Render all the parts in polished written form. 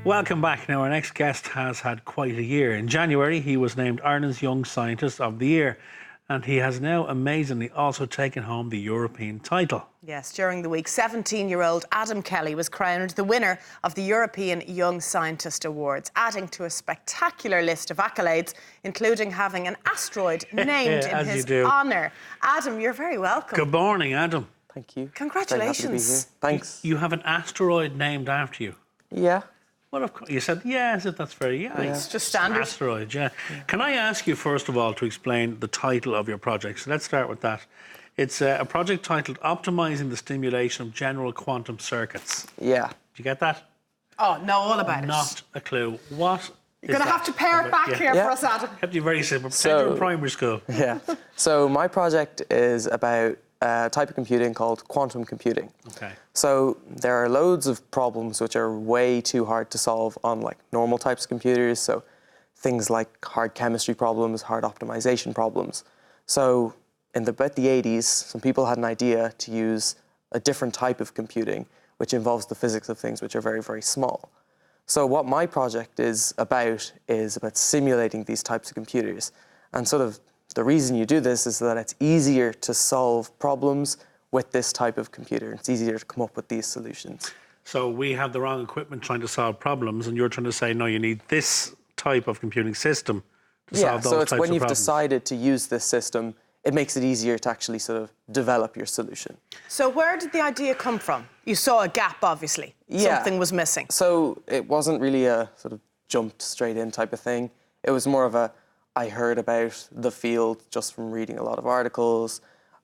Welcome back. Now, our next guest has had quite a year. In January, he was named Ireland's Young Scientist of the Year, and he has now amazingly also taken home the European title. Yes, during the week, 17-year-old Adam Kelly was crowned the winner of the European Young Scientist Awards, adding to a spectacular list of accolades, including having an asteroid named in his honour. Adam, you're very welcome. Good morning, Adam. Thank you. Congratulations. Thanks. You have an asteroid named after you. Yeah. Well, of course, you said, yeah, as if that's very, It's just standard. Asteroid, yeah. Can I ask you, first of all, to explain the title of your project? So let's start with that. It's a project titled Optimising the Stimulation of General Quantum Circuits. Yeah. Did you get that? Oh, know all about it. Not a clue. What You're going to have to pare it back here for us, Adam. Kept you very simple. So, in primary school. Yeah. So my project is about a type of computing called quantum computing. Okay. So there are loads of problems which are way too hard to solve on like normal types of computers. So things like hard chemistry problems, hard optimization problems. So in about the 80s, some people had an idea to use a different type of computing, which involves the physics of things which are very, very small. So what my project is about simulating these types of computers. And sort of the reason you do this is that it's easier to solve problems with this type of computer. It's easier to come up with these solutions. So we have the wrong equipment trying to solve problems, and you're trying to say, no, you need this type of computing system to solve those types of problems. Yeah, so it's when you've decided to use this system, it makes it easier to actually sort of develop your solution. So where did the idea come from? You saw a gap, obviously. Yeah. Something was missing. So it wasn't really a sort of jumped straight in type of thing. It was more of a, I heard about the field just from reading a lot of articles.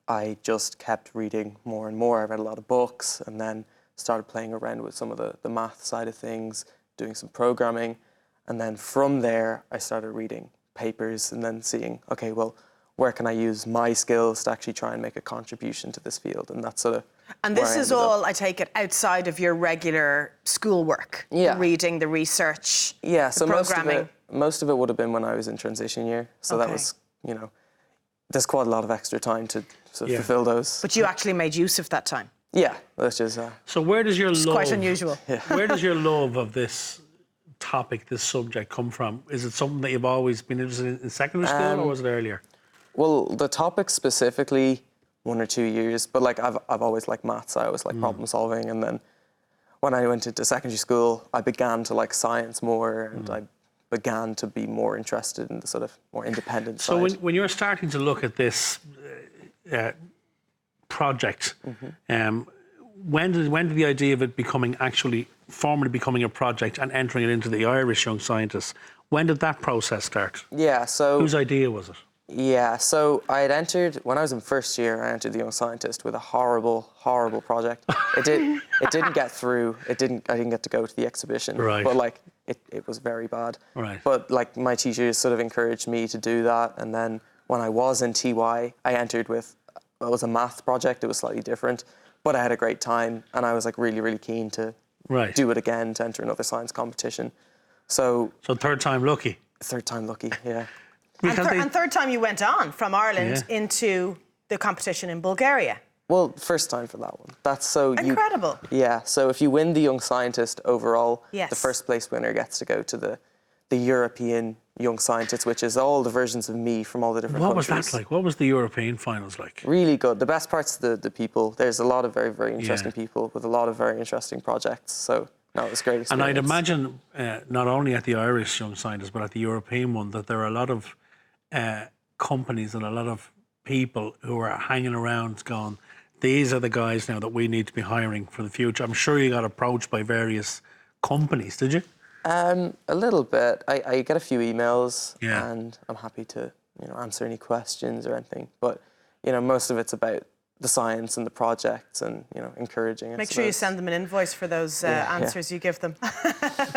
I just kept reading more and more. I read a lot of books and then started playing around with some of the math side of things, doing some programming. And then from there, I started reading papers and then seeing, okay, well, where can I use my skills to actually try and make a contribution to this field? And that's sort of And this is all, I take it, outside of your regular schoolwork? Yeah. The reading, the research, yeah, the so programming? Most of it would have been when I was in transition year. So that was, you know, there's quite a lot of extra time to sort of fulfill those. But you actually made use of that time? Yeah, which is... So where does your love... quite unusual. Where does your love of this topic, this subject, come from? Is it something that you've always been interested in secondary school, or was it earlier? Well, the topic specifically, 1 or 2 years, but like I've always liked maths. I always liked problem solving, and then when I went into secondary school, I began to like science more, and I began to be more interested in the sort of more independent side. So when you're starting to look at this project, when did the idea of it becoming formally becoming a project and entering it into the Irish Young Scientists, when did that process start? Yeah, so... Whose idea was it? Yeah, so I had entered, when I was in first year, I entered the Young Scientist with a horrible, horrible project. It didn't get through. I didn't get to go to the exhibition. Right. But like, it was very bad. Right. But like, my teachers sort of encouraged me to do that. And then when I was in TY, I entered with, it was a math project. It was slightly different, but I had a great time. And I was like really, really keen to do it again, to enter another science competition. So third time lucky. Third time lucky, yeah. And third time you went on from Ireland into the competition in Bulgaria. Well, first time for that one. That's so incredible. Yeah. So if you win the Young Scientist overall, yes, the first place winner gets to go to the European Young Scientist, which is all the versions of me from all the different countries. What was that like? What was the European finals like? Really good. The best part's the people. There's a lot of very, very interesting people with a lot of very interesting projects. So no, it was a great experience. And I'd imagine not only at the Irish Young Scientists, but at the European one, that there are a lot of companies and a lot of people who are hanging around going, these are the guys now that we need to be hiring for the future. I'm sure you got approached by various companies, did you? A little bit. I get a few emails, Yeah. and I'm happy to answer any questions or anything. But most of it's about the science and the projects and encouraging. Make sure you send them an invoice for those answers you give them.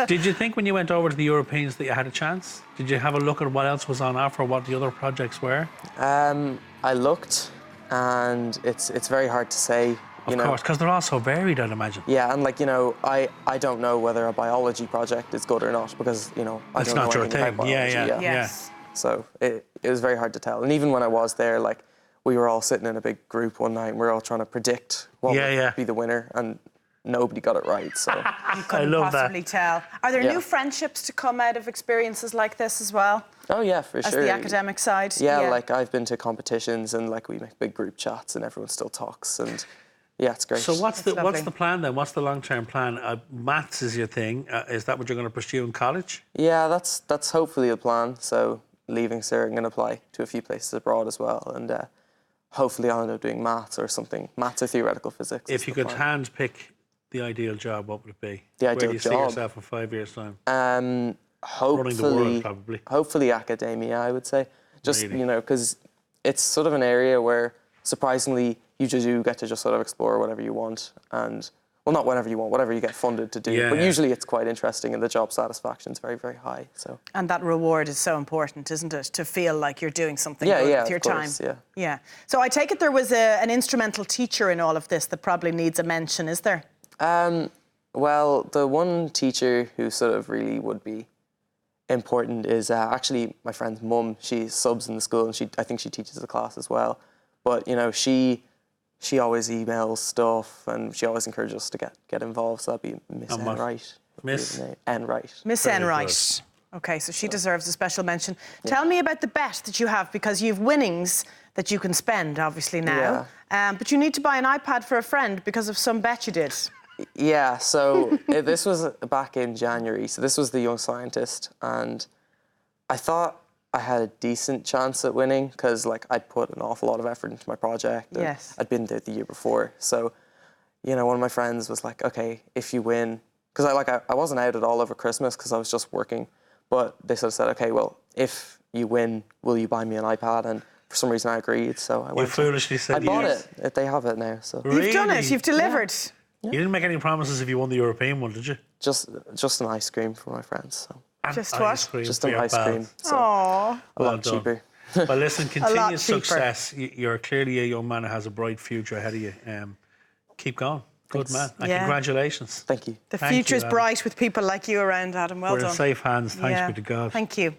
Did you think when you went over to the Europeans that you had a chance? Did you have a look at what else was on offer, what the other projects were? I looked, and it's very hard to say. Of course, because they're all so varied, I'd imagine. Yeah, and I don't know whether a biology project is good or not because I don't know anything about biology. Yes. So it was very hard to tell. And even when I was there, we were all sitting in a big group one night and we were all trying to predict what would be the winner. And nobody got it right. So Couldn't love that. possibly tell. Are there Yeah. new friendships to come out of experiences like this as well? oh yeah, for As sure. the academic side? Yeah, like I've been to competitions and like we make big group chats and everyone still talks and yeah, it's great. So what's lovely. the plan then? What's the long-term plan? Maths is your thing. Is that what you're going to pursue in college? Yeah, that's hopefully the plan. So leaving Sir, I'm going to apply to a few places abroad as well, and hopefully I'll end up doing maths or something, maths or theoretical physics. If is you the could plan. hand pick the ideal job, what would it be? The Where do ideal you see job? yourself in 5 years' time? Running Hopefully, the world, probably. hopefully academia, I would say. Just Really? you know, because it's sort of an area where surprisingly you just do get to just sort of explore whatever you want, and well, not whatever you want, whatever you get funded to do. Yeah, but yeah. usually it's quite interesting, and the job satisfaction is very, very high. So And that reward is so important, isn't it? To feel like you're doing something Yeah, good yeah, with your of course, time. yeah. Yeah. So I take it there was an instrumental teacher in all of this that probably needs a mention, is there? Well, the one teacher who sort of really would be important is actually my friend's mum. She subs in the school, and I think she teaches the class as well. But you know, she always emails stuff, and she always encourages us to get involved. So that'd be Miss And what? Enright. Miss? Enright. Miss Very Enright. Okay, so she deserves a special mention. Tell me about the bet that you have, because you have winnings that you can spend, obviously, now. But you need to buy an iPad for a friend because of some bet you did. Yeah, so this was back in January. So this was the Young Scientist, and I thought I had a decent chance at winning because, like, I'd put an awful lot of effort into my project. And Yes. I'd been there the year before. So, you know, one of my friends was like, "Okay, if you win," because I wasn't out at all over Christmas because I was just working. But they sort of said, "Okay, well, if you win, will you buy me an iPad?" And for some reason, I agreed. So I went. foolishly said I bought yes. it. They have it now. So You've done it. Really? You've delivered. You didn't make any promises if you won the European one, did you? just an ice cream for my friends. So. Just Ice what? cream Just for an your ice pals. cream. So Aww. a Well lot done. cheaper. Well, listen, continued cheaper. success. You're clearly a young man who has a bright future ahead of you. Keep going. Good man. And Yeah. congratulations. Thank you. The Thank you, future's Adam. bright with people like you around, Adam. Well We're done. in safe hands. Thanks be to God. Thank you.